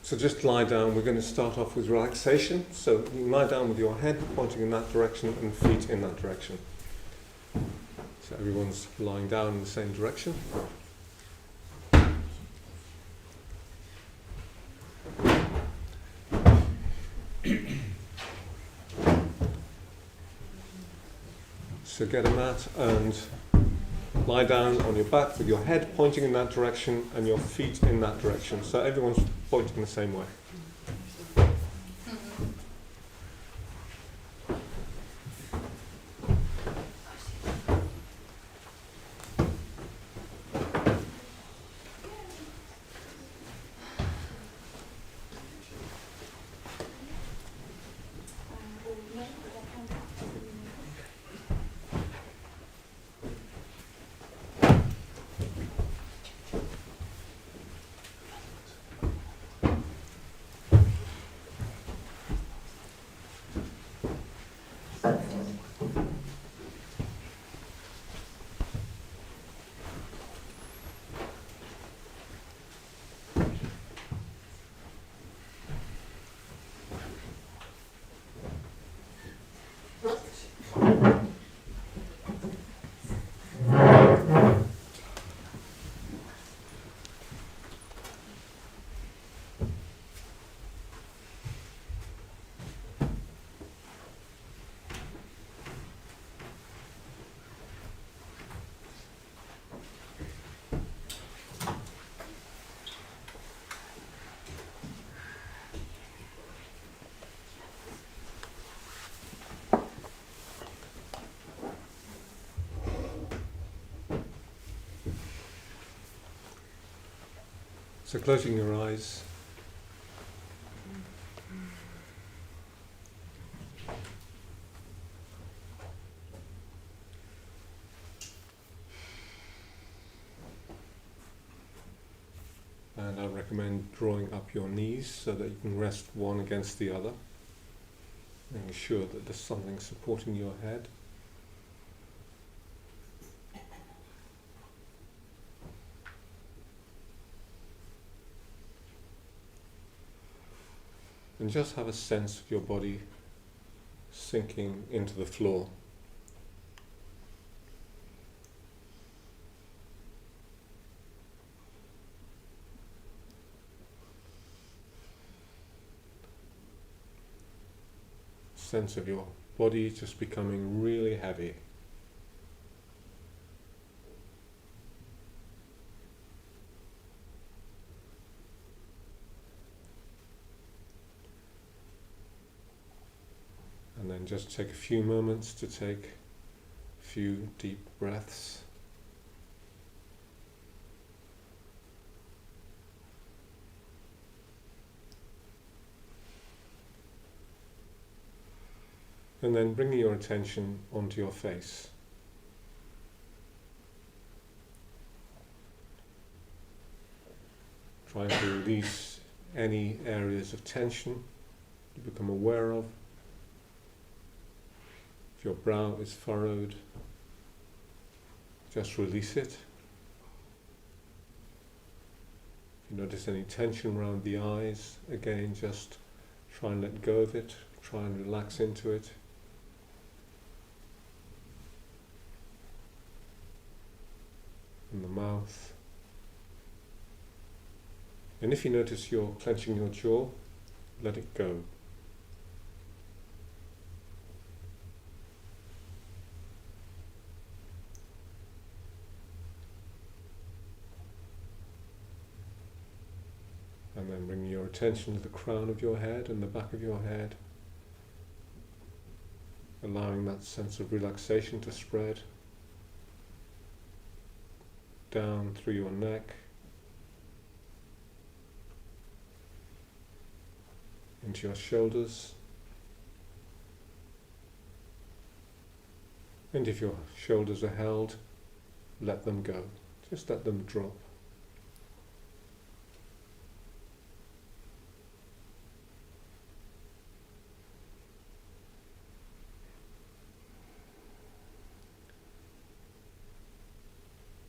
So just lie down. We're going to start off with relaxation. So you can lie down with your head pointing in that direction and feet in that direction. So everyone's lying down in the same direction. So get a mat and lie down on your back with your head pointing in that direction and your feet in that direction. So everyone's pointing the same way. So closing your eyes, and I recommend drawing up your knees so that you can rest one against the other, making sure that there's something supporting your head. And just have a sense of your body sinking into the floor. Sense of your body just becoming really heavy. And then just take a few moments to take a few deep breaths. And then bringing your attention onto your face. Trying to release any areas of tension you become aware of. If your brow is furrowed, just release it. If you notice any tension around the eyes, again just try and let go of it, try and relax into it. In the mouth. And if you notice you're clenching your jaw, let it go. And then bring your attention to the crown of your head and the back of your head, allowing that sense of relaxation to spread down through your neck, into your shoulders, and if your shoulders are held, let them go, just let them drop.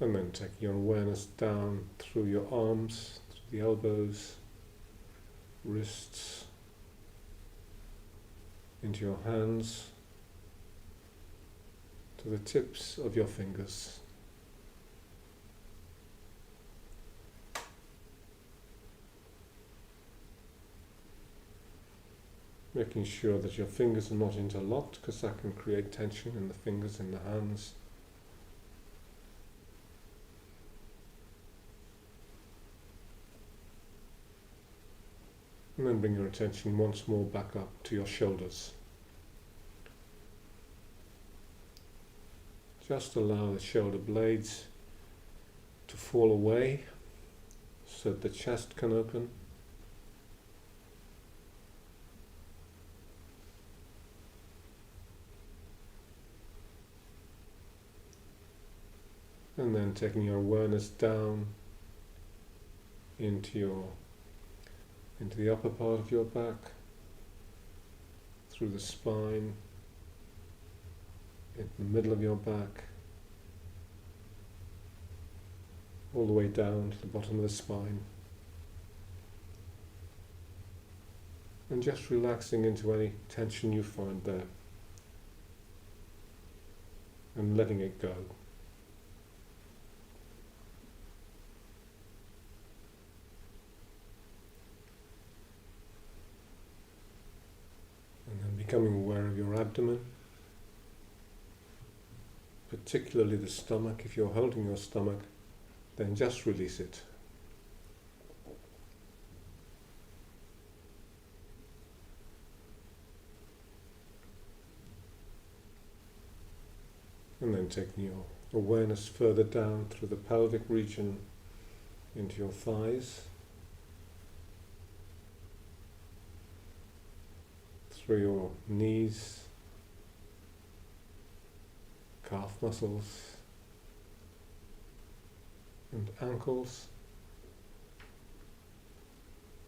And then taking your awareness down through your arms, through the elbows, wrists, into your hands, to the tips of your fingers. Making sure that your fingers are not interlocked, because that can create tension in the fingers and the hands. And then bring your attention once more back up to your shoulders. Just allow the shoulder blades to fall away so that the chest can open. And then taking your awareness down into the upper part of your back, through the spine, in the middle of your back, all the way down to the bottom of the spine. And just relaxing into any tension you find there, and letting it go. And then becoming aware of your abdomen, particularly the stomach. If you're holding your stomach, then just release it. And then taking your awareness further down through the pelvic region into your thighs, through your knees, calf muscles and ankles,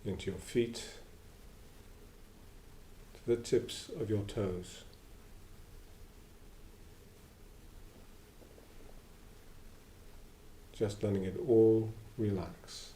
into your feet, to the tips of your toes. Just letting it all relax.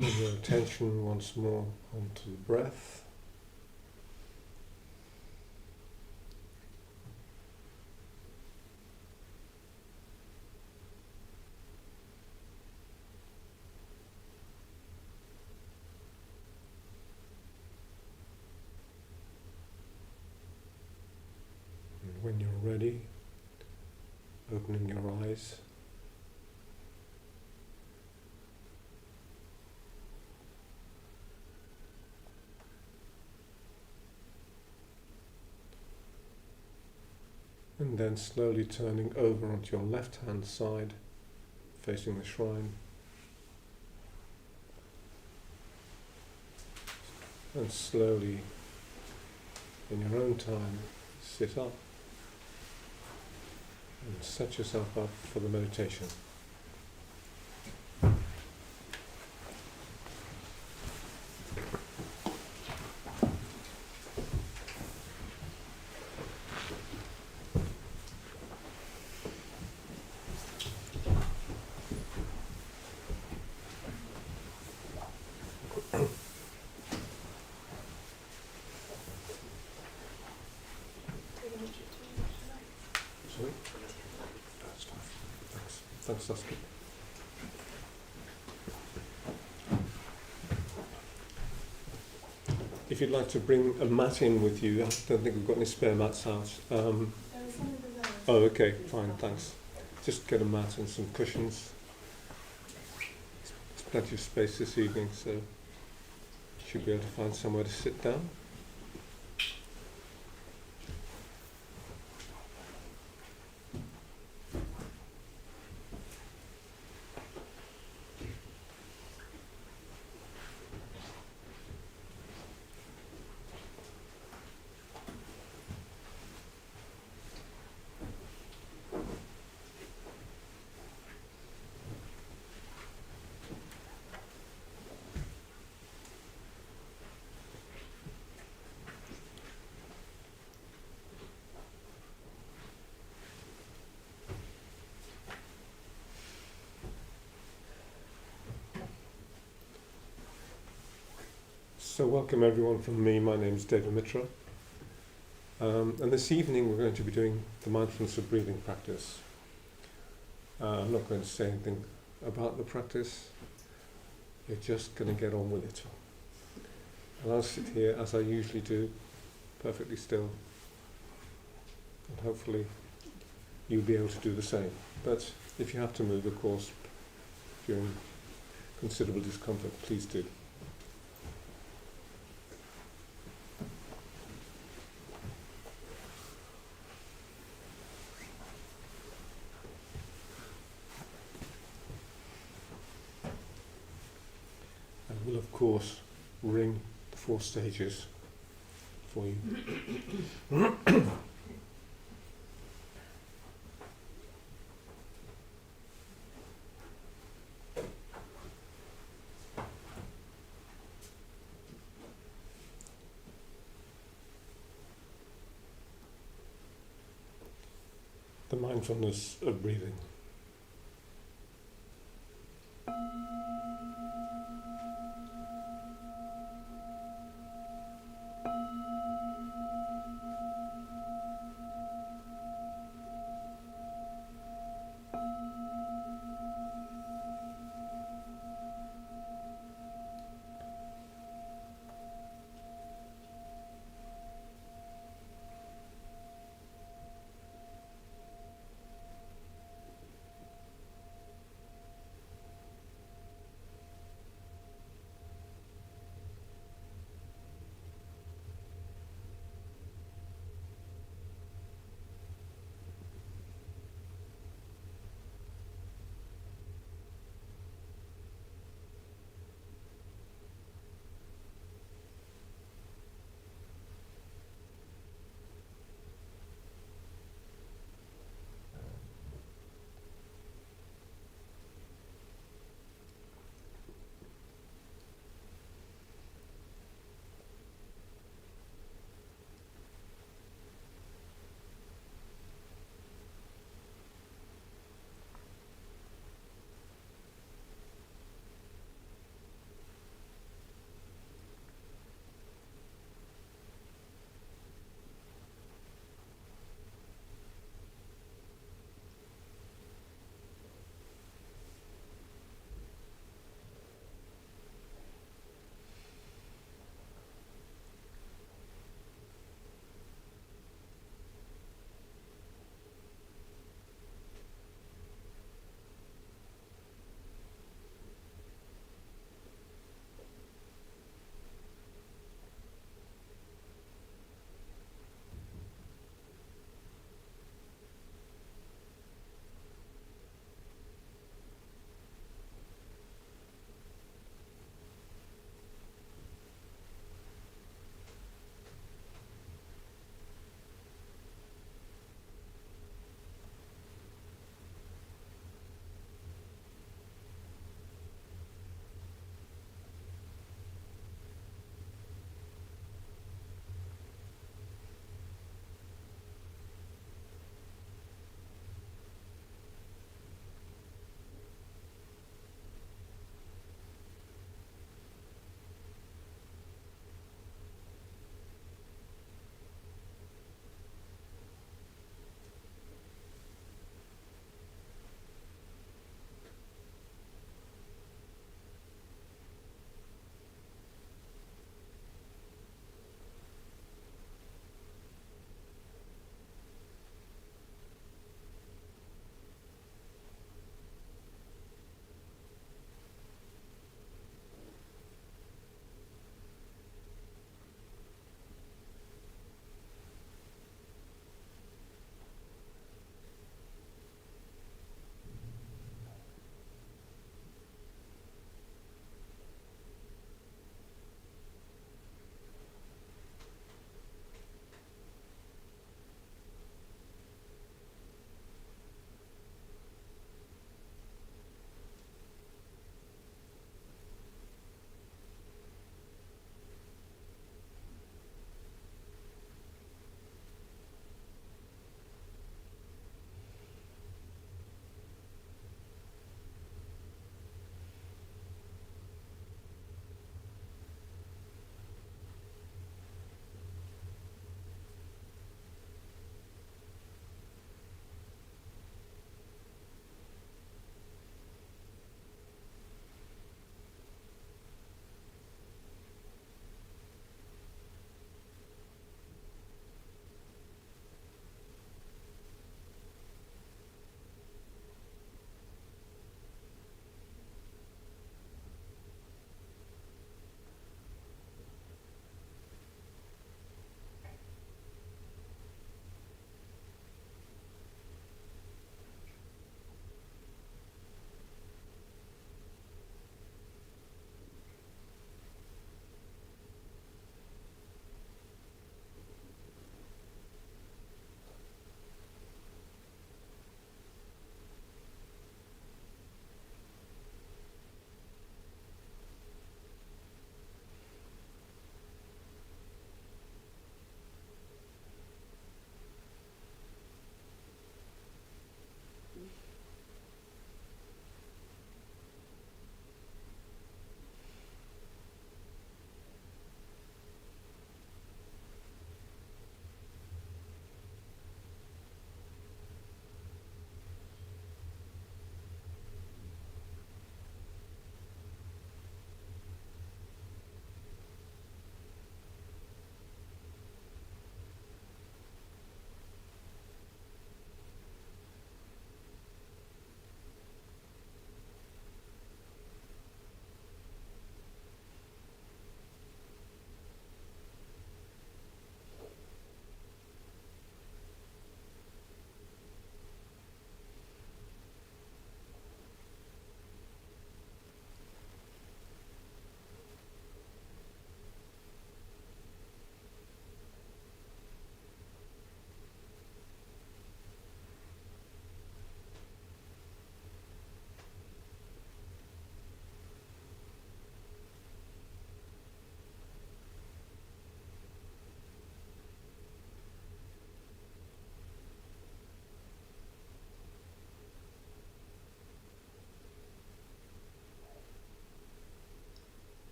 Bring your attention once more onto the breath. And when you're ready, opening your eyes. And then slowly turning over onto your left hand side, facing the shrine. And slowly, in your own time, sit up and set yourself up for the meditation. Sorry? That's fine. Thanks. Thanks, Saskia. If you'd like to bring a mat in with you, I don't think we've got any spare mats out. Oh, okay, fine, thanks. Just get a mat and some cushions. There's plenty of space this evening, so you should be able to find somewhere to sit down. So welcome everyone from me. My name is David Mitra, and this evening we're going to be doing the mindfulness of breathing practice. I'm not going to say anything about the practice. You're just going to get on with it. And I'll sit here as I usually do, perfectly still, and hopefully you'll be able to do the same. But if you have to move, of course, if you're in considerable discomfort, please do. Will of course ring the 4 stages for you. The mindfulness of breathing.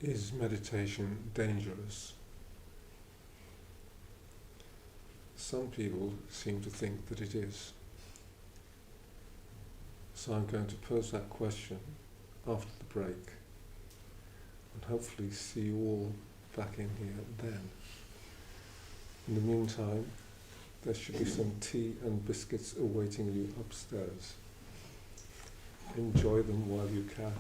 Is meditation dangerous? Some people seem to think that it is. So I'm going to pose that question after the break, and hopefully see you all back in here then. In the meantime, there should be some tea and biscuits awaiting you upstairs. Enjoy them while you can.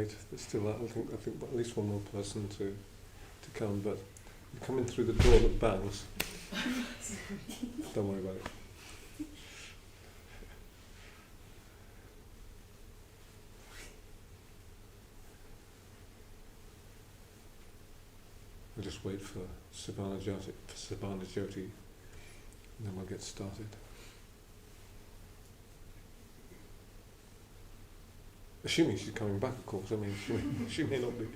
it. There's still, I think at least one more person to come, but you come in through the door that bangs. Don't worry about it. We'll just wait for Sabana Jyoti, and then we'll get started. Assuming she's coming back, of course. I mean, she may not be.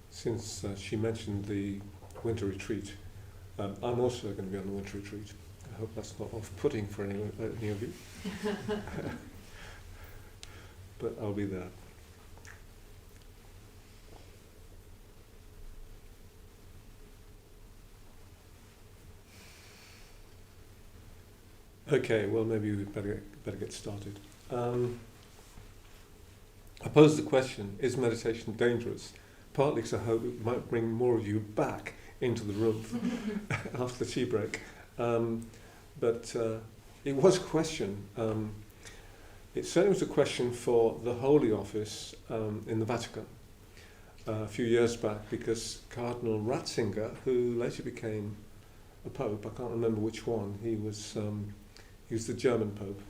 Since she mentioned the winter retreat, I'm also going to be on the winter retreat. I hope that's not off-putting for any of you. But I'll be there. Okay, well maybe we better get started. I posed the question, is meditation dangerous? Partly because I hope it might bring more of you back into the room after the tea break. But it was a question. It certainly was a question for the Holy Office in the Vatican a few years back, because Cardinal Ratzinger, who later became a pope, I can't remember which one, he was the German pope.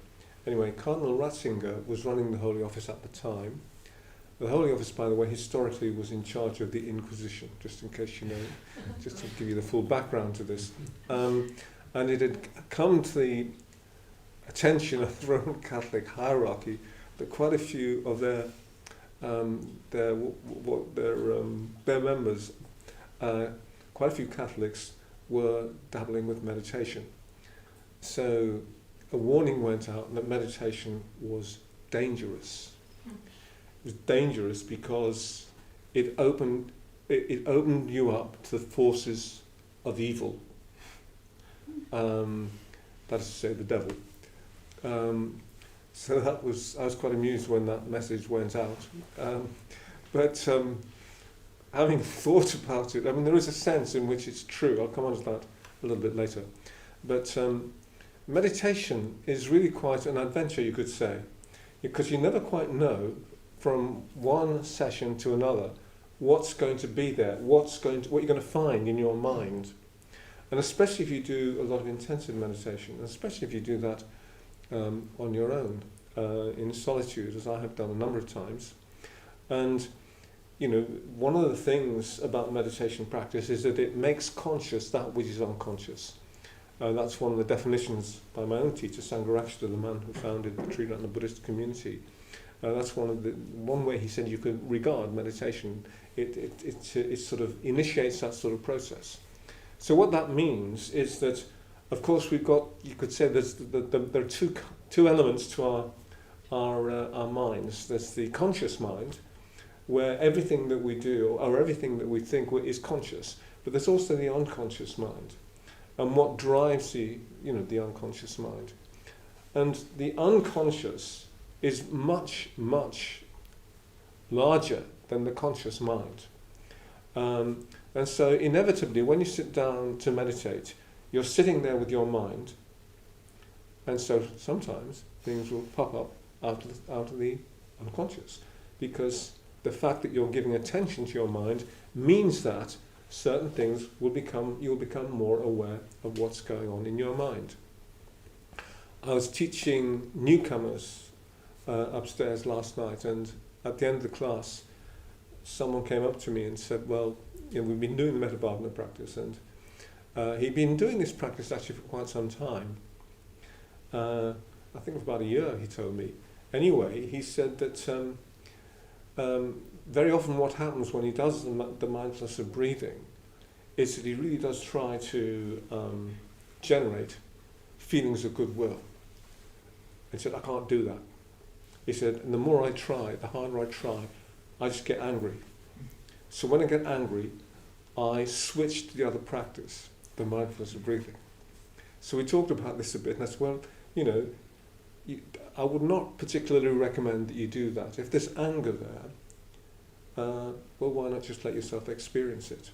Anyway, Cardinal Ratzinger was running the Holy Office at the time. The Holy Office, by the way, historically was in charge of the Inquisition, just in case you know, just to give you the full background to this. And it had come to the attention of the Roman Catholic hierarchy that quite a few of their members, quite a few Catholics, were dabbling with meditation. So a warning went out that meditation was dangerous. It was dangerous because it opened you up to the forces of evil. That is to say, the devil. So I was quite amused when that message went out. But having thought about it, I mean, there is a sense in which it's true. I'll come on to that a little bit later. But meditation is really quite an adventure, you could say, because you never quite know from one session to another what's going to be there, what you're going to find in your mind. And especially if you do a lot of intensive meditation, and especially if you do that on your own, in solitude, as I have done a number of times. And, you know, one of the things about meditation practice is that it makes conscious that which is unconscious. That's one of the definitions by my own teacher, Sangharakshita, the man who founded the Sri Lanka Buddhist community. That's one way he said you could regard meditation. It sort of initiates that sort of process. So what that means is that, of course, we've got, you could say there are two elements to our minds. There's the conscious mind, where everything that we do or everything that we think is conscious. But there's also the unconscious mind, and what drives the unconscious mind. And the unconscious is much, much larger than the conscious mind. And so inevitably, when you sit down to meditate, you're sitting there with your mind, and so sometimes things will pop up out of the unconscious, because the fact that you're giving attention to your mind means that certain things you'll become more aware of what's going on in your mind. I was teaching newcomers upstairs last night, and at the end of the class, someone came up to me and said, well, we've been doing the Metabhavana practice, and he'd been doing this practice actually for quite some time. I think for about a year, he told me. Anyway, he said that very often what happens when he does the mindfulness of breathing is that he really does try to generate feelings of goodwill. He said, I can't do that. He said, and the more I try, the harder I try, I just get angry. So when I get angry, I switch to the other practice, the mindfulness of breathing. So we talked about this a bit, and that's, well, I would not particularly recommend that you do that. If there's anger there, well, why not just let yourself experience it?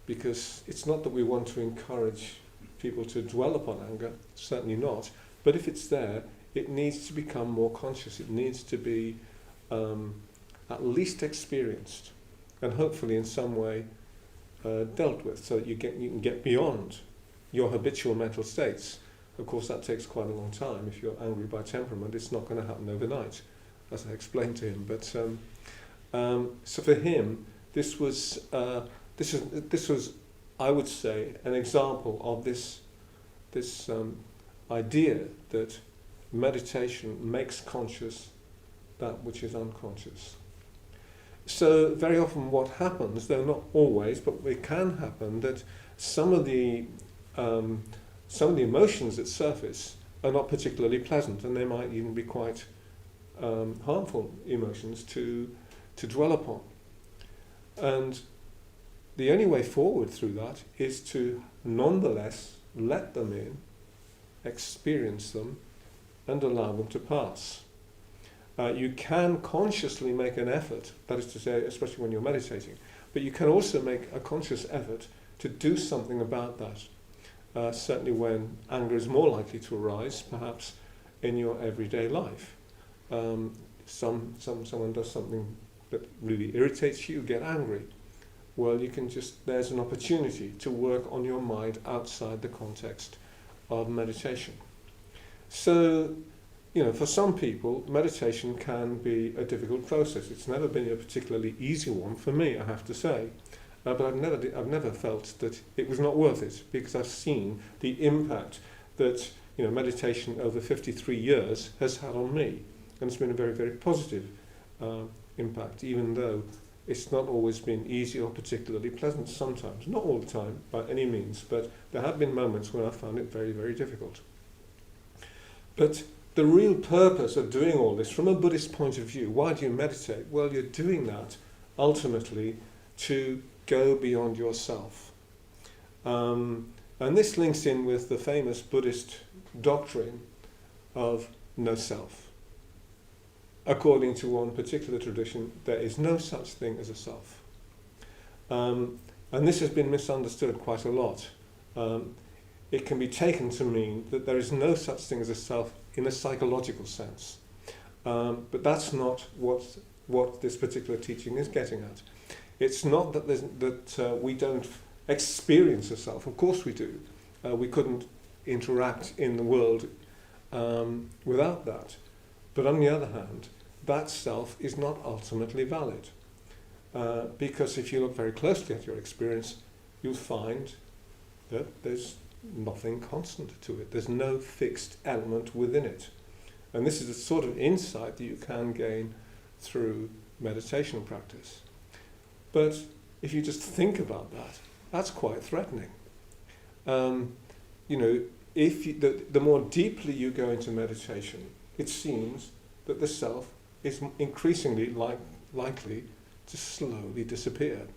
Because it's not that we want to encourage people to dwell upon anger, certainly not, but if it's there, it needs to become more conscious. It needs to be at least experienced, and hopefully in some way dealt with, so that you can get beyond your habitual mental states. Of course, that takes quite a long time. If you're angry by temperament, it's not going to happen overnight, as I explained to him. But so for him, this was, I would say, an example of this idea that meditation makes conscious that which is unconscious. So very often what happens, though not always, but it can happen, that some of the emotions that surface are not particularly pleasant, and they might even be quite harmful emotions to dwell upon. And the only way forward through that is to nonetheless let them in, experience them, and allow them to pass. You can consciously make an effort, that is to say, especially when you're meditating, but you can also make a conscious effort to do something about that. Certainly when anger is more likely to arise, perhaps in your everyday life. Someone does something that really irritates you, get angry. Well, you can there's an opportunity to work on your mind outside the context of meditation. So, for some people, meditation can be a difficult process. It's never been a particularly easy one for me, I have to say. But I've never felt that it was not worth it, because I've seen the impact that meditation over 53 years has had on me, and it's been a very, very positive impact, even though it's not always been easy or particularly pleasant sometimes. Not all the time, by any means, but there have been moments when I found it very, very difficult. But the real purpose of doing all this, from a Buddhist point of view, why do you meditate? Well, you're doing that ultimately to go beyond yourself. And this links in with the famous Buddhist doctrine of no self. According to one particular tradition, there is no such thing as a self. And this has been misunderstood quite a lot. It can be taken to mean that there is no such thing as a self in a psychological sense. But that's not what this particular teaching is getting at. It's not that we don't experience a self. Of course we do. We couldn't interact in the world without that. But on the other hand, that self is not ultimately valid. Because if you look very closely at your experience, you'll find that there's nothing constant to it. There's no fixed element within it. And this is a sort of insight that you can gain through meditation practice. But if you just think about that, that's quite threatening. If the more deeply you go into meditation, it seems that the self is increasingly likely to slowly disappear.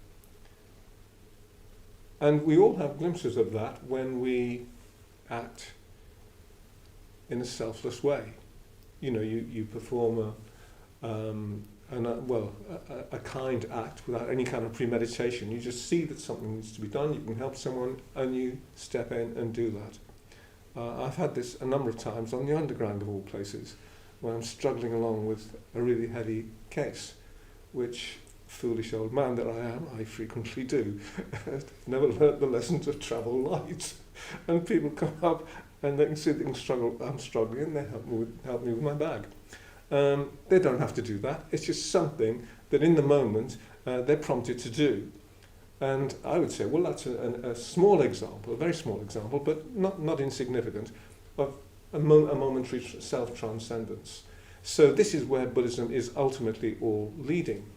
And we all have glimpses of that when we act in a selfless way. You perform a kind act without any kind of premeditation. You just see that something needs to be done, you can help someone, and you step in and do that. I've had this a number of times on the underground of all places, when I'm struggling along with a really heavy case, which, foolish old man that I am, I frequently do. Never learnt the lesson to travel light. And people come up and they can see that I'm struggling, and they help me with my bag. They don't have to do that. It's just something that in the moment they're prompted to do. And I would say, well, that's a small example, a very small example, but not insignificant, of a momentary self-transcendence. So this is where Buddhism is ultimately all leading.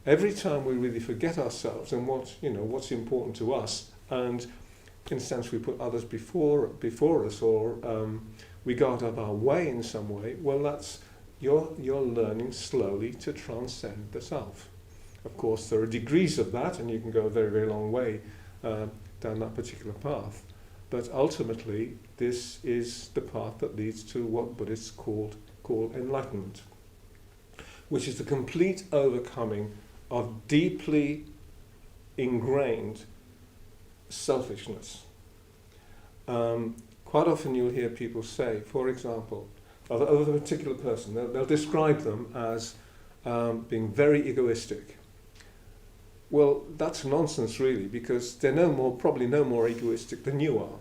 Every time we really forget ourselves and what's important to us, and in a sense we put others before us, or we go out of our way in some way, well, that's you're learning slowly to transcend the self. Of course, there are degrees of that, and you can go a very, very long way down that particular path. But ultimately, this is the path that leads to what Buddhists call enlightenment, which is the complete overcoming of deeply ingrained selfishness. Quite often you'll hear people say, for example, of a particular person, they'll describe them as being very egoistic. Well, that's nonsense really, because they're probably no more egoistic than you are.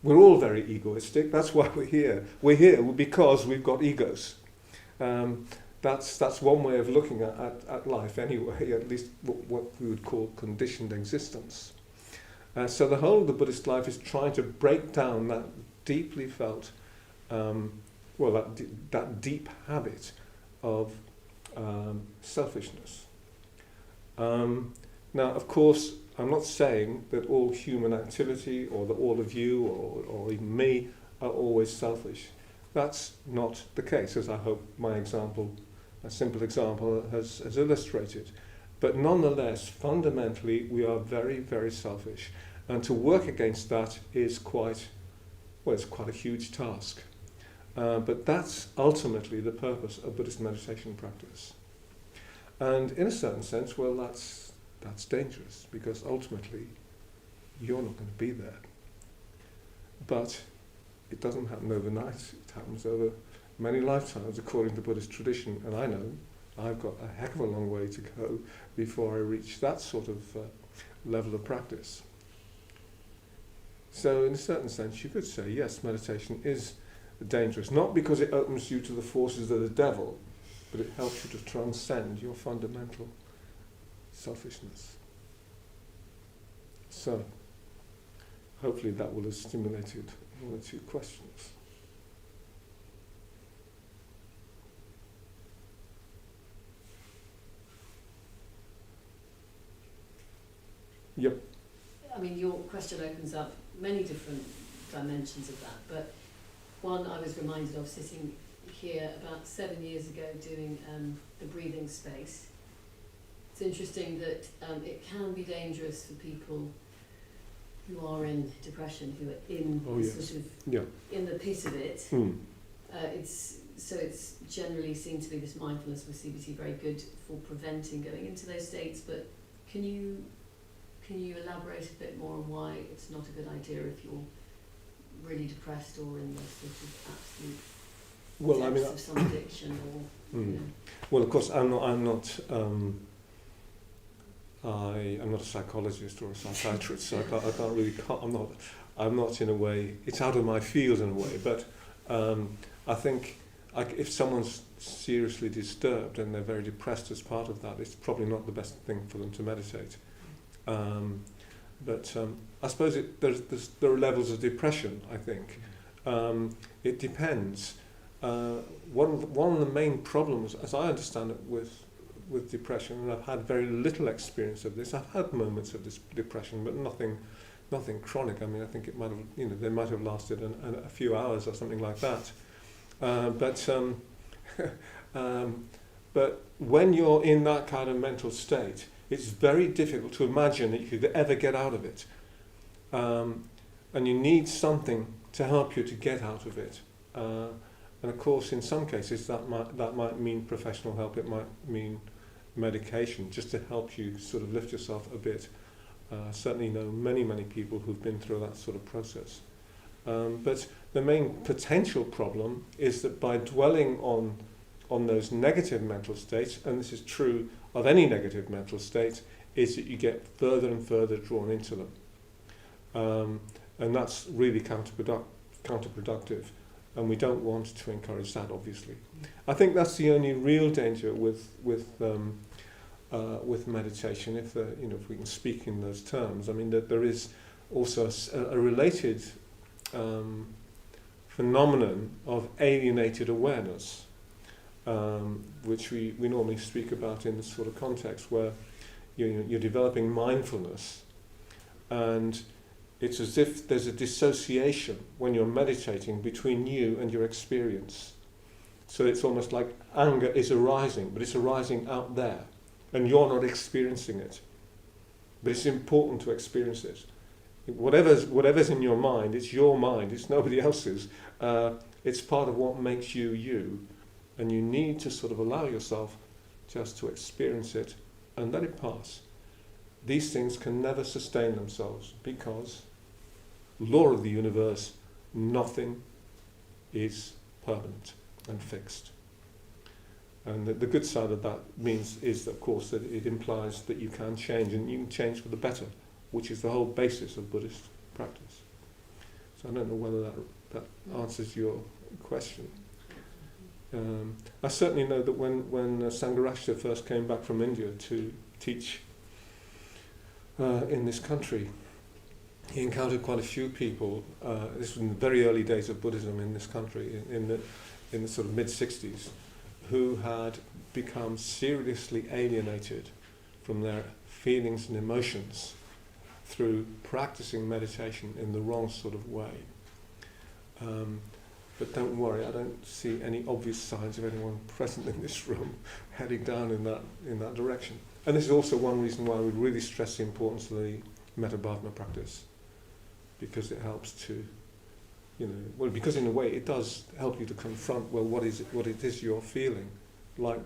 We're all very egoistic, that's why we're here. We're here because we've got egos. That's one way of looking at life anyway, at least what we would call conditioned existence. So the whole of the Buddhist life is trying to break down that deeply felt, that deep habit of selfishness. Now, of course, I'm not saying that all human activity or that all of you or even me are always selfish. That's not the case, as I hope my example, a simple example, has illustrated. But nonetheless, fundamentally, we are very, very selfish. And to work against that is it's quite a huge task. But that's ultimately the purpose of Buddhist meditation practice. And in a certain sense, that's dangerous, because ultimately you're not going to be there. But it doesn't happen overnight. It happens over many lifetimes according to Buddhist tradition, and I know I've got a heck of a long way to go before I reach that sort of level of practice. So in a certain sense you could say, yes, meditation is dangerous, not because it opens you to the forces of the devil, but it helps you to transcend your fundamental selfishness. So, hopefully that will have stimulated one or two questions. Yep. I mean, your question opens up many different dimensions of that, but one I was reminded of sitting here about 7 years ago doing the breathing space. It's interesting that it can be dangerous for people who are in depression, who are in in the pit of it. It's generally seen to be this mindfulness with CBT very good for preventing going into those states. But can you elaborate a bit more on why it's not a good idea if you're really depressed or in the sort of absolute depths of some addiction or? Well, of course, I'm not a psychologist or a psychiatrist, so I'm not in a way, it's out of my field in a way, but I think if someone's seriously disturbed and they're very depressed as part of that, it's probably not the best thing for them to meditate. But I suppose there are levels of depression, I think. It depends. One of the main problems, as I understand it, with depression, and I've had very little experience of this. I've had moments of this depression, but nothing chronic. I mean, I think it might have, they might have lasted a few hours or something like that. But when you're in that kind of mental state, it's very difficult to imagine that you could ever get out of it. And you need something to help you to get out of it. And of course, in some cases, that might mean professional help. It might mean medication, just to help you sort of lift yourself a bit. Certainly know many people who've been through that sort of process. But the main potential problem is that by dwelling on those negative mental states, and this is true of any negative mental state, is that you get further and further drawn into them. And that's really counterproductive. And we don't want to encourage that, obviously. I think that's the only real danger with meditation, if we can speak in those terms. I mean, that there is also a related phenomenon of alienated awareness, which we normally speak about in this sort of context, where you're developing mindfulness, and it's as if there's a dissociation when you're meditating between you and your experience. So it's almost like anger is arising, but it's arising out there, and you're not experiencing it. But it's important to experience it. whatever's in your mind, it's your mind, it's nobody else's. It's part of what makes you you, and you need to sort of allow yourself just to experience it and let it pass. These things can never sustain themselves because, law of the universe, nothing is permanent and fixed. And the good side of that is, of course, that it implies that you can change, and you can change for the better, which is the whole basis of Buddhist practice. So I don't know whether that answers your question. I certainly know that when Sangharakshita first came back from India to teach in this country, he encountered quite a few people. This was in the very early days of Buddhism in this country, in the sort of mid-60s, who had become seriously alienated from their feelings and emotions through practicing meditation in the wrong sort of way. But don't worry, I don't see any obvious signs of anyone present in this room heading down in that direction. And this is also one reason why we really stress the importance of the metta-bhavana practice, because it helps to, because in a way it does help you to confront, what it is you're feeling, like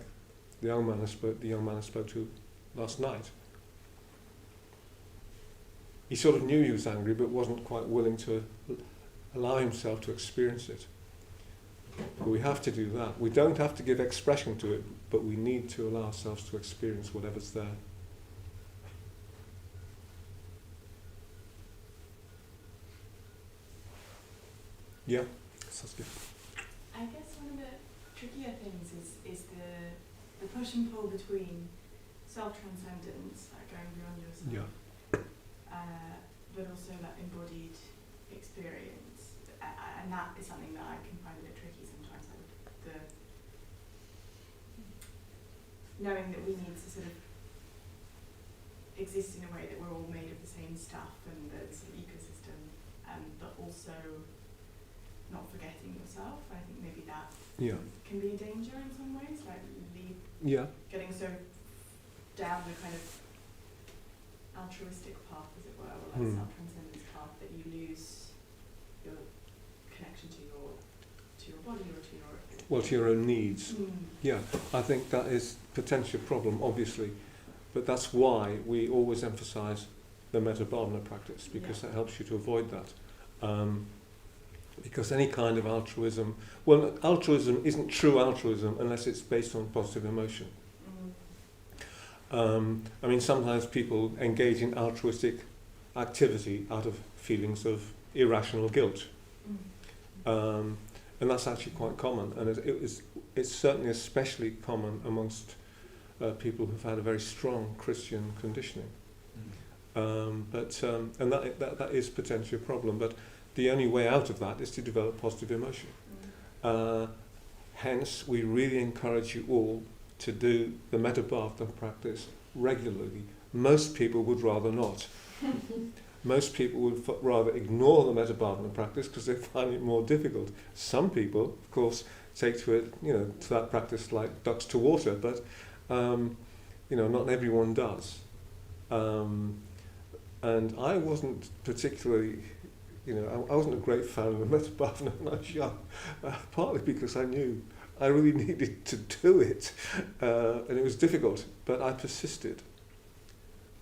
the young man I spoke to last night. He sort of knew he was angry, but wasn't quite willing to allow himself to experience it. But we have to do that. We don't have to give expression to it, but we need to allow ourselves to experience whatever's there. Yeah, sounds good. I guess one of the trickier things is the push and pull between self-transcendence, like going beyond yourself, but also that embodied experience. And that is something that I can find a bit tricky sometimes, like the knowing that we need to sort of exist in a way that we're all made of the same stuff and the sort of ecosystem, but also not forgetting yourself. I think maybe that can be a danger in some ways, like getting so down the kind of altruistic path, as it were, or like self-transcendence path, that you lose your connection to your body or to your own needs. Yeah, I think that is potentially a problem, obviously, but that's why we always emphasize the metta-bhavana practice, because that helps you to avoid that. Because any kind of altruism isn't true altruism unless it's based on positive emotion. Sometimes people engage in altruistic activity out of feelings of irrational guilt. And that's actually quite common, and it's certainly especially common amongst people who've had a very strong Christian conditioning. And that is potentially a problem, but the only way out of that is to develop positive emotion. Hence, we really encourage you all to do the metta-bhavana practice regularly. Most people would rather not. Most people would rather ignore the metta-bhavana practice because they find it more difficult. Some people, of course, take to it, to that practice like ducks to water, but not everyone does. And I wasn't particularly, I wasn't a great fan of the metta-bhavana when I was young, partly because I knew I really needed to do it, and it was difficult, but I persisted.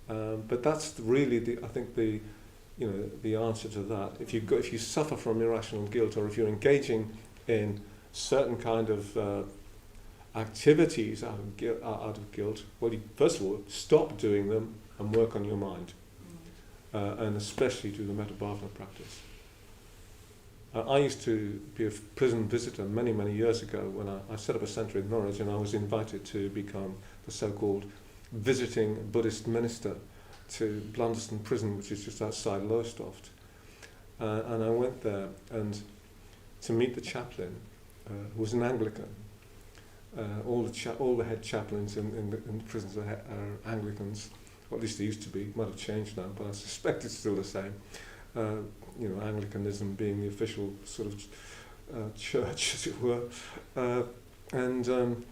But that's really the answer to that. If you suffer from irrational guilt, or if you're engaging in certain kind of activities out of guilt, well, you first of all stop doing them and work on your mind, and especially do the metta-bhavana practice. I used to be a prison visitor many, many years ago when I set up a centre in Norwich, and I was invited to become the so-called visiting Buddhist minister to Blunderston Prison, which is just outside Lowestoft. And I went there and to meet the chaplain, who was an Anglican. All the head chaplains in the prisons are Anglicans, or at least they used to be. Might have changed now, but I suspect it's still the same. Anglicanism being the official sort of church, as it were. And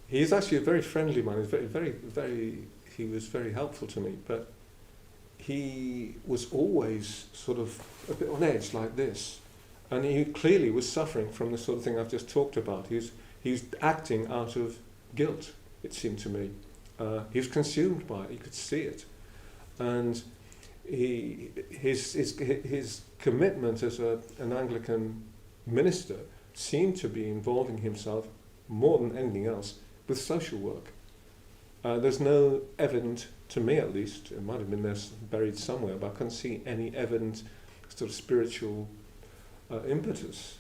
he is actually a very friendly man. He's very, very, very. He was very helpful to me, but he was always sort of a bit on edge like this. And he clearly was suffering from the sort of thing I've just talked about. He was acting out of guilt, it seemed to me. He was consumed by it, he could see it. And his commitment as an Anglican minister seemed to be involving himself more than anything else with social work. There's no evident, to me at least, it might have been there buried somewhere, but I couldn't see any evident sort of spiritual impetus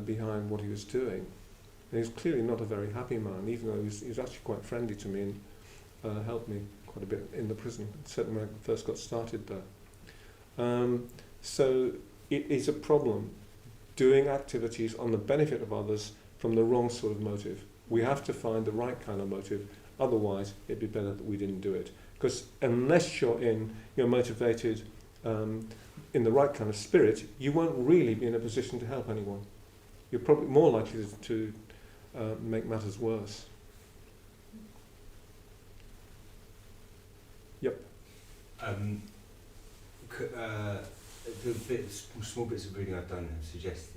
behind what he was doing. And he was clearly not a very happy man, even though he was actually quite friendly to me and helped me quite a bit in the prison, certainly when I first got started there. So it is a problem doing activities on the benefit of others from the wrong sort of motive. We have to find the right kind of motive, otherwise it'd be better that we didn't do it. Because unless you're motivated in the right kind of spirit, you won't really be in a position to help anyone. You're probably more likely to make matters worse. Yep. The small bits of reading I've done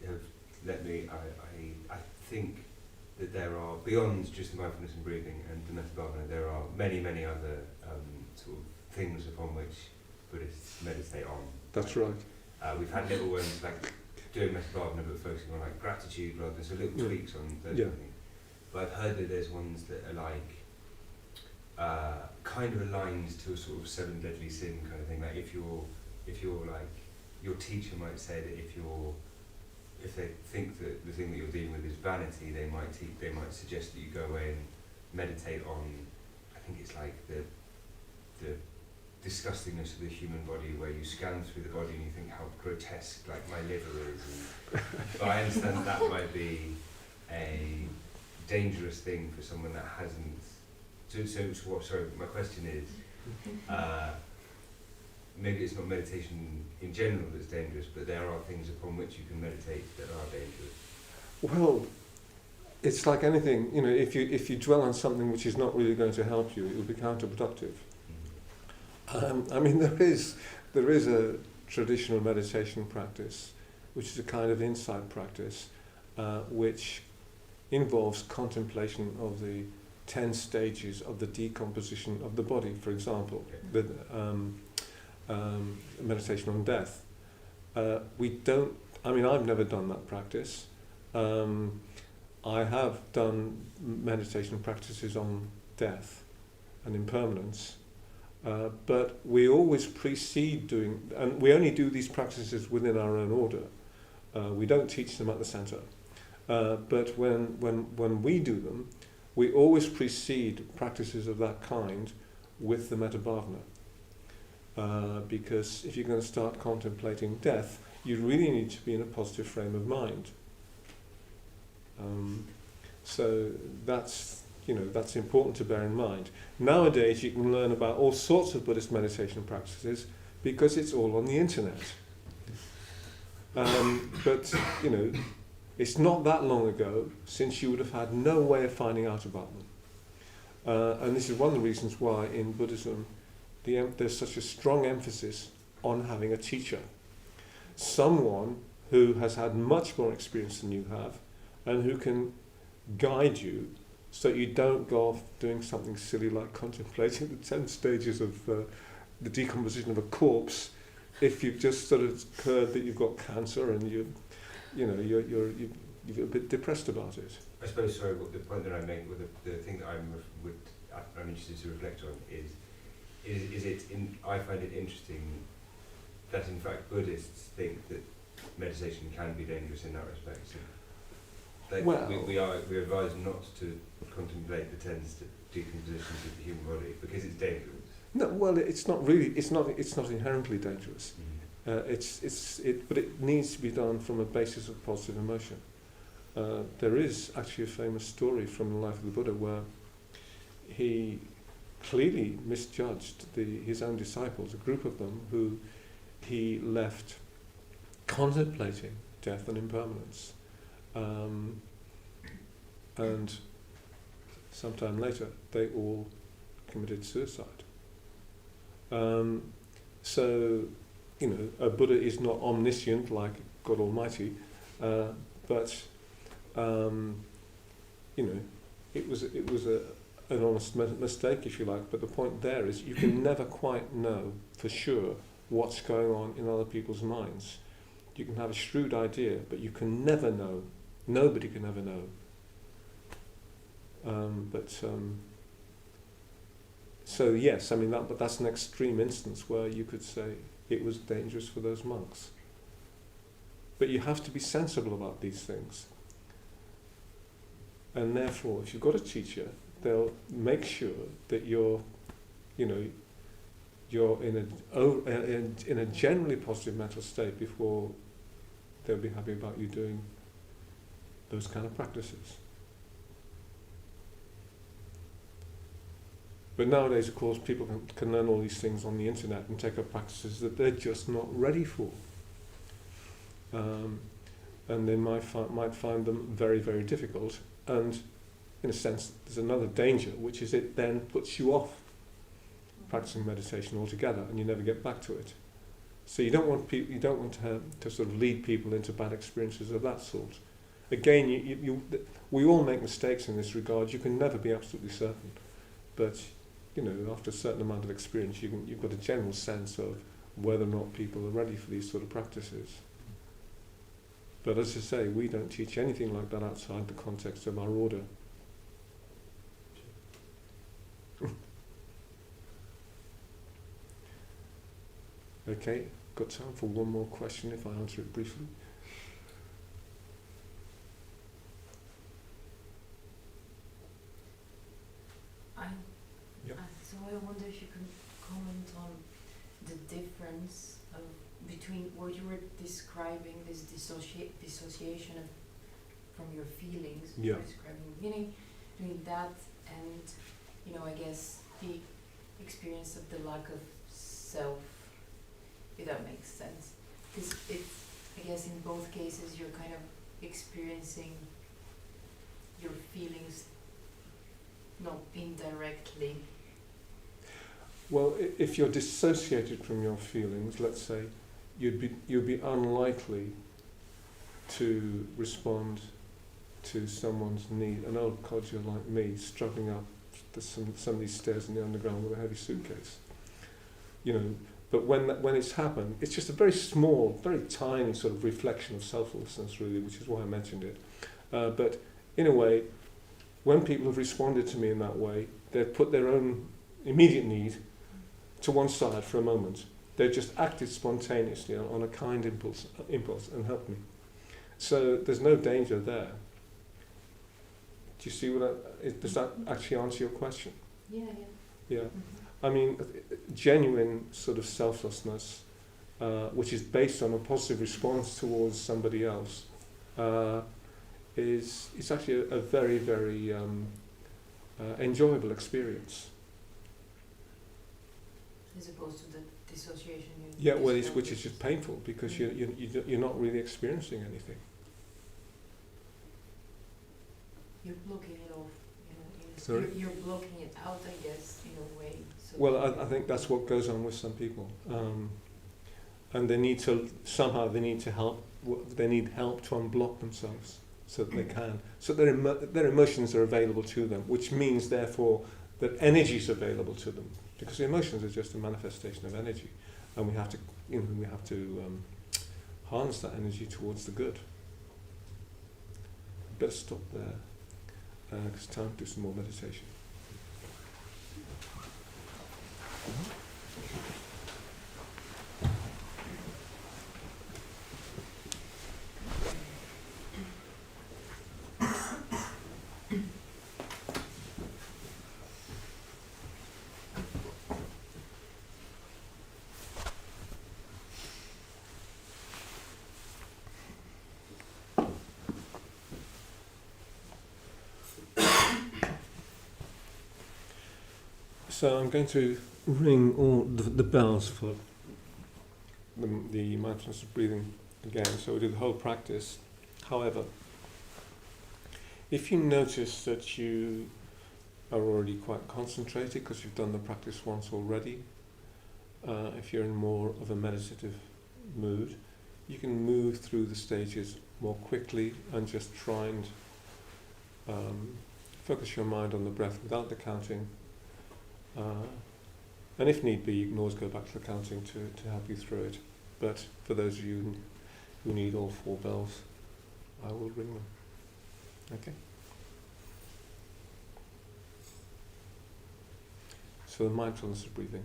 have let me. I think that there are, beyond just the mindfulness and breathing and the metta bhavana, there are many other sort of things upon which Buddhists meditate on. That's right. We've had little ones like doing metta bhavana but focusing on like gratitude rather than so little tweaks on those kind of things. But I've heard that there's ones that are like kind of aligned to a sort of seven deadly sin kind of thing. Like if you're like, your teacher might say that if they think that the thing that you're dealing with is vanity, they might suggest that you go away and meditate on, I think it's like the disgustingness of the human body, where you scan through the body and you think how grotesque like my liver is. But I understand that might be a dangerous thing for someone that hasn't. Sorry, my question is, maybe it's not meditation in general that's dangerous, but there are things upon which you can meditate that are dangerous. Well, it's like anything, if you dwell on something which is not really going to help you, it will be counterproductive. I mean, there is a traditional meditation practice, which is a kind of insight practice, which involves contemplation of the 10 stages of the decomposition of the body, for example, the meditation on death. I've never done that practice. I have done meditation practices on death and impermanence, but we always precede doing, and we only do these practices within our own order. We don't teach them at the center. But when we do them, we always precede practices of that kind with the metta bhavana. Because if you're going to start contemplating death, you really need to be in a positive frame of mind. So that's important to bear in mind. Nowadays you can learn about all sorts of Buddhist meditation practices because it's all on the internet. But it's not that long ago since you would have had no way of finding out about them. And this is one of the reasons why in Buddhism there's such a strong emphasis on having a teacher. Someone who has had much more experience than you have and who can guide you so you don't go off doing something silly like contemplating the 10 stages of the decomposition of a corpse if you've just sort of heard that you've got cancer and you're a bit depressed about it. I suppose, sorry, the point that I make, with the thing that I'm interested to reflect on is I find it interesting that in fact Buddhists think that meditation can be dangerous in that respect. So, we are advised not to contemplate the 10 decompositions of the human body because it's dangerous. No, well, it's not really. It's not inherently dangerous. But it needs to be done from a basis of positive emotion. There is actually a famous story from the life of the Buddha where he clearly misjudged his own disciples, a group of them who he left contemplating death and impermanence. And sometime later, they all committed suicide. So, a Buddha is not omniscient like God Almighty, but it was an honest mistake, if you like. But the point there is, you can never quite know for sure what's going on in other people's minds. You can have a shrewd idea, but you can never know. Nobody can ever know. So yes, I mean but that's an extreme instance where you could say it was dangerous for those monks. But you have to be sensible about these things. And therefore, if you've got a teacher, they'll make sure that you're in a generally positive mental state before they'll be happy about you doing those kind of practices. But nowadays, of course, people can learn all these things on the internet and take up practices that they're just not ready for. And they might find them very, very difficult. And in a sense, there's another danger, which is it then puts you off practicing meditation altogether, and you never get back to it. So you don't want to sort of lead people into bad experiences of that sort. Again, we all make mistakes in this regard. You can never be absolutely certain, but after a certain amount of experience, you've got a general sense of whether or not people are ready for these sort of practices. But as I say, we don't teach anything like that outside the context of our order. Okay, got time for one more question if I answer it briefly. So I wonder if you can comment on the difference between what you were describing, this dissociation from your feelings, Yeah. you were describing in the beginning, between that and, I guess the experience of the lack of self, if that makes sense. Because I guess in both cases you're kind of experiencing your feelings not indirectly. Well, if you're dissociated from your feelings, let's say, you'd be unlikely to respond to someone's need. An old codger like me struggling up some of these stairs in the underground with a heavy suitcase. But when it's happened, it's just a very small, very tiny sort of reflection of selflessness, really, which is why I mentioned it. But in a way, when people have responded to me in that way, they've put their own immediate need to one side for a moment. They've just acted spontaneously on a kind impulse and helped me. So there's no danger there. Do you see does that actually answer your question? Yeah. Yeah. Mm-hmm. I mean, genuine sort of selflessness, which is based on a positive response towards somebody else, is actually a very, very enjoyable experience. As opposed to the dissociation. Yeah, well, which is just painful because you're not really experiencing anything. You're blocking it off. Sorry? You're blocking it out, I guess, in a way. So Well, I think that's what goes on with some people, and they need help to unblock themselves so that they can, so their emotions are available to them, which means therefore that energy is available to them, because the emotions are just a manifestation of energy, and we have to harness that energy towards the good. Better stop there, because it's time to do some more meditation. So I'm going to ring all the bells for the mindfulness of breathing again, so we do the whole practice. However, if you notice that you are already quite concentrated because you've done the practice once already, if you're in more of a meditative mood, you can move through the stages more quickly and just try and focus your mind on the breath without the counting. And if need be, you can always go back to the counting to help you through it. But for those of you who need all 4 bells, I will ring them. Okay? So the mindfulness of breathing.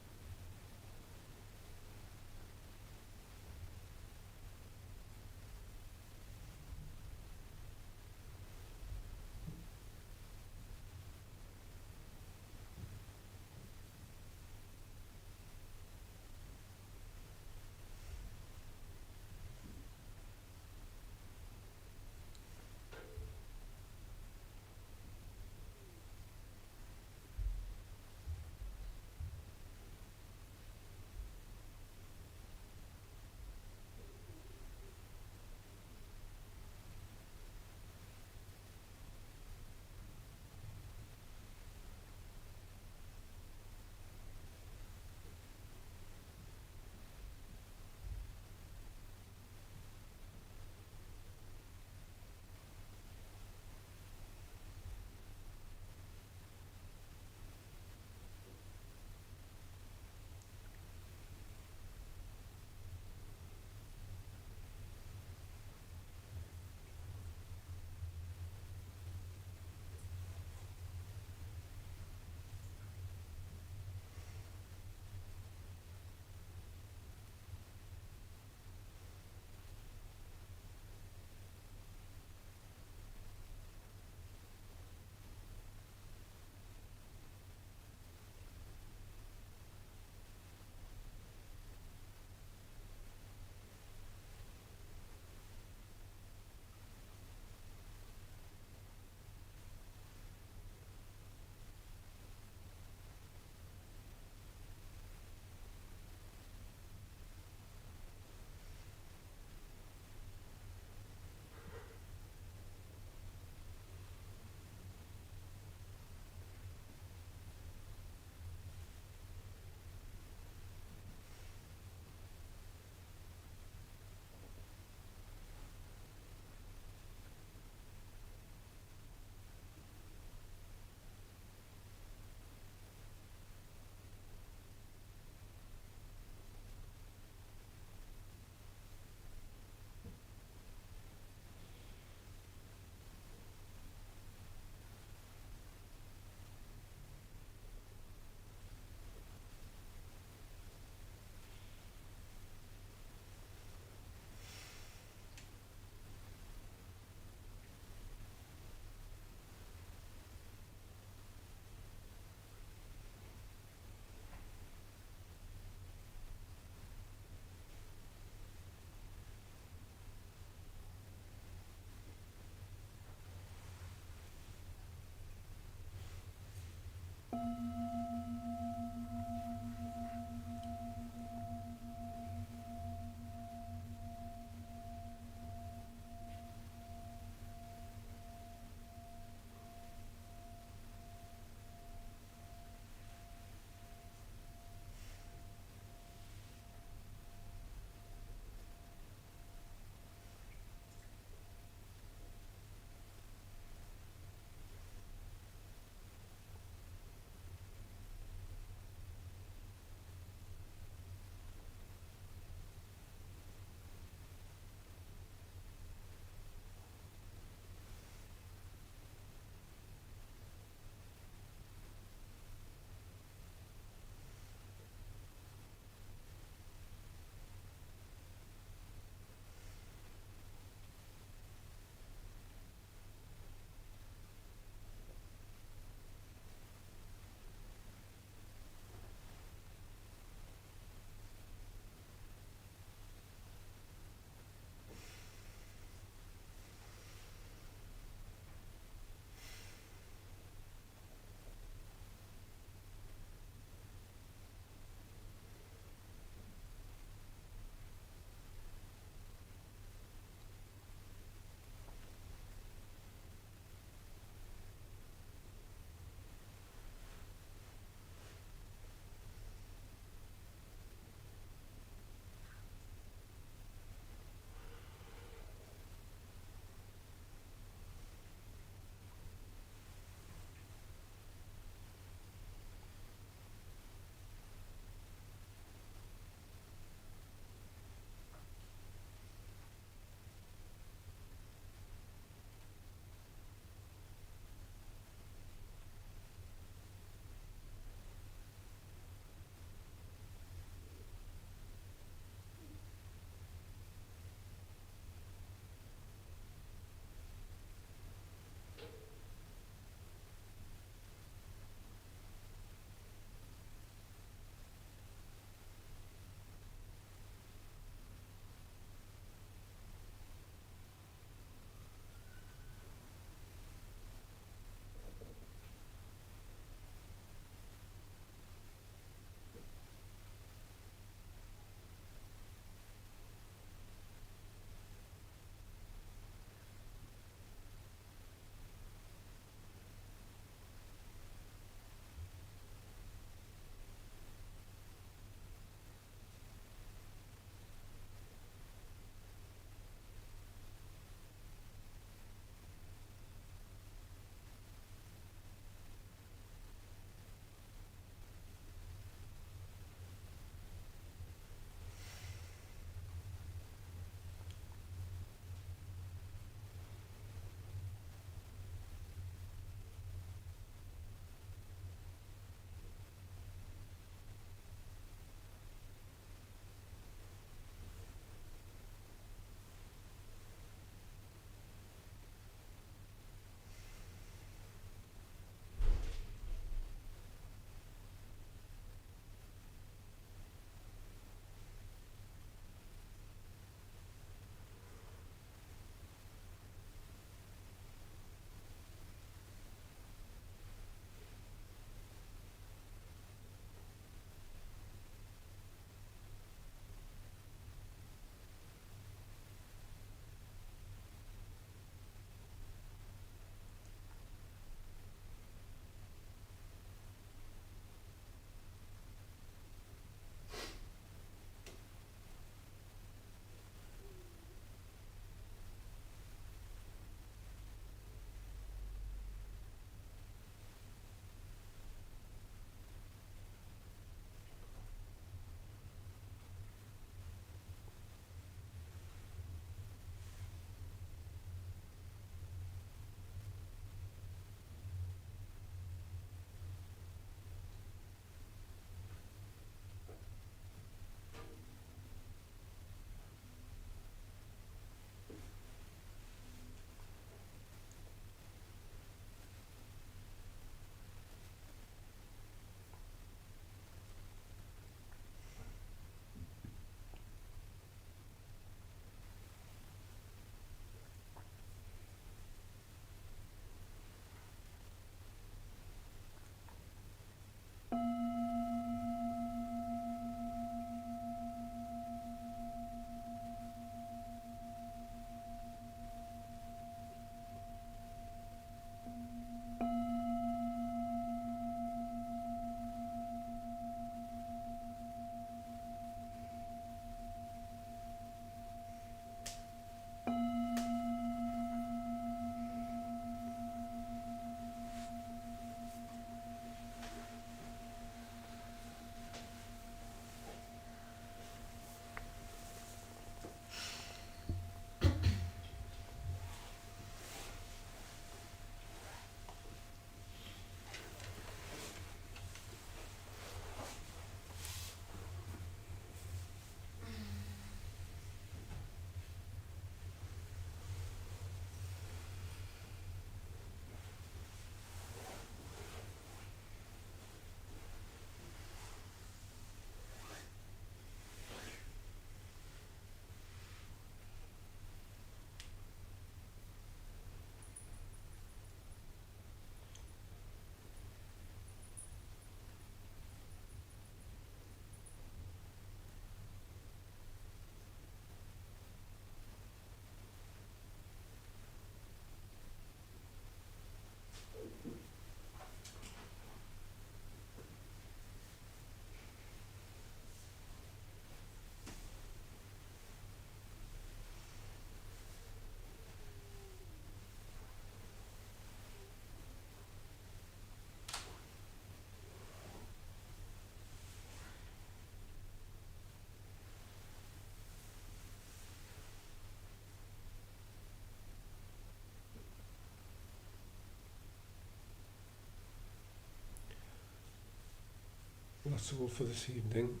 That's all for this evening.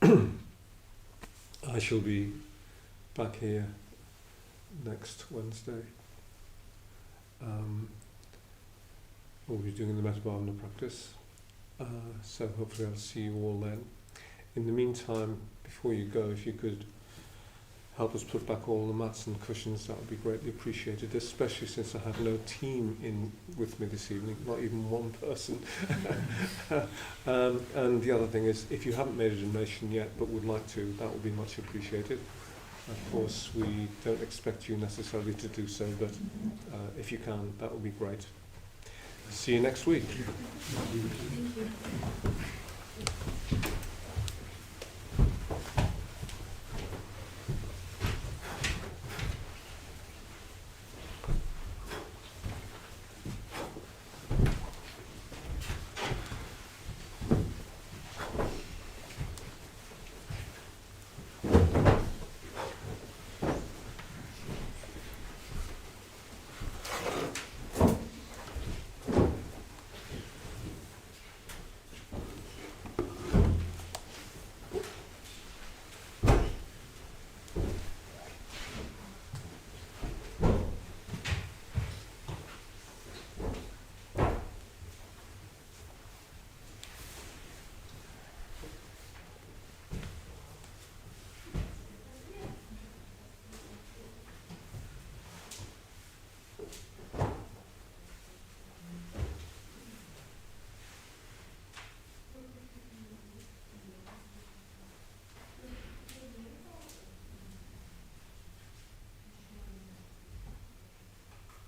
I shall be back here next Wednesday. We'll be doing the Metabhavana practice. So hopefully I'll see you all then. In the meantime, before you go, if you could help us put back all the mats and cushions, that would be greatly appreciated, especially since I have no team in with me this evening, not even one person. And the other thing is, if you haven't made a donation yet but would like to, that would be much appreciated. Of course, we don't expect you necessarily to do so, but if you can, that would be great. See you next week.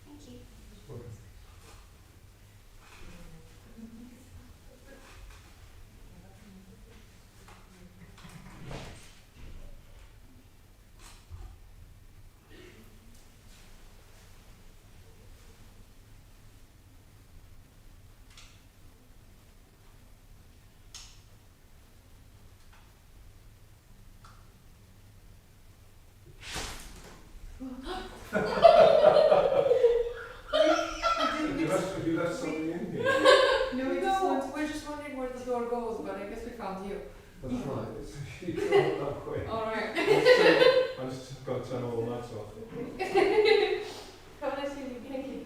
Thank you. You left something in here. No, we're just wondering where the door goes, but I guess we found you. That's right. It's you go that way. Alright. I just got to turn all the lights off. Have a nice evening. Thank you.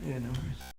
Yeah, no worries.